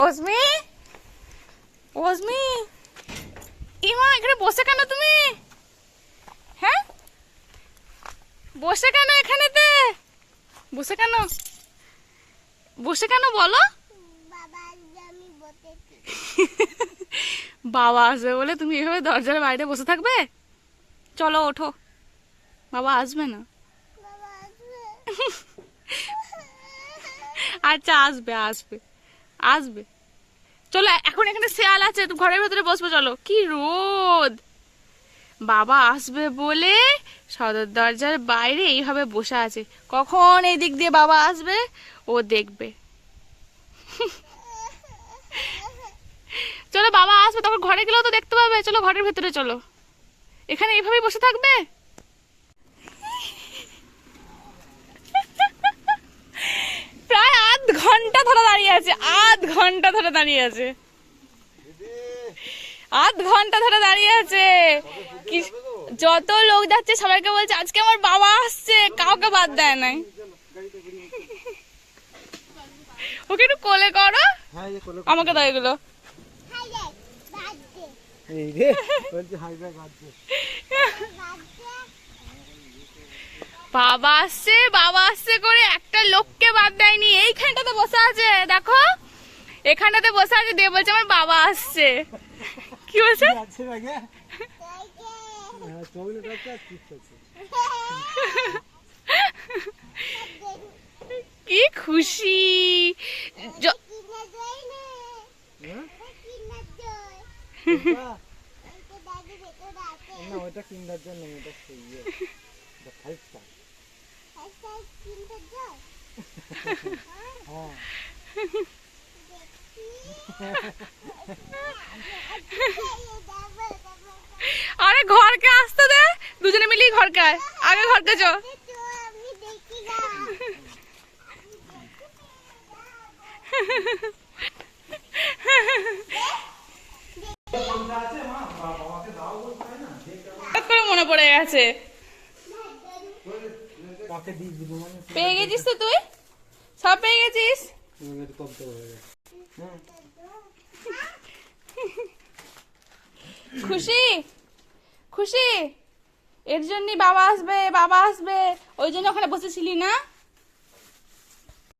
অজমি, অজমি, ইমা এখানে বসে কেন তুমি? হ্যাঁ, বসে কেন এখানেতে? বসে কেন, বসে কেন বলো? বাবা আসবে বলে তুমি এভাবে দরজার বাইরে বসে থাকবে? চলো ওঠো, বাবা আসবে না। আচ্ছা আসবে আসবে আসবে, চলো এখন এখানে শেয়াল আছে, তো ঘরের ভেতরে বসবো, চলো। কি রোদ! বাবা আসবে বলে সদর দরজার বাইরে এইভাবে বসে আছে, কখন এই দিক দিয়ে বাবা আসবে ও দেখবে। চলো বাবা আসবে তখন ঘরে গেলেও তো দেখতে পাবে, চলো ঘরের ভেতরে চলো। এখানে এইভাবেই বসে থাকবে? প্রায় আধ ঘন্টা ধরে দাঁড়িয়ে আছে, আধ ঘন্টা ধরে দাঁড়িয়ে আছে, আধ ঘন্টা ধরে দাঁড়িয়ে আছে। কি যত লোক যাচ্ছে সবাইকে বলছে আজকে আমার বাবা আসছে, কাউকে বাদ দেয় নাই। ওকে একটু কোলে করো, আমাকে দাও এগুলো। বাবা আসছে বাবা আসছে করে একটা লোককে বাদ দেয়নি। এইখানটাতে বসে আছে দেখো, এখানটাতে বসে আছে, দিয়ে বলছে আমার বাবা আসছে। কি বলছে? কি খুশি! আরে ঘরকে আসতে দে, দুজনে মিলেই ঘরকে আয়, আগে ঘরকে চো। করে মনে পড়ে গেছে। পেয়ে গেছিস তো তুই, সব পেয়ে গেছিস। খুশি খুশি, এর জন্যই বাবা আসবে বাবা আসবে, ওই জন্য ওখানে বসেছিলি না?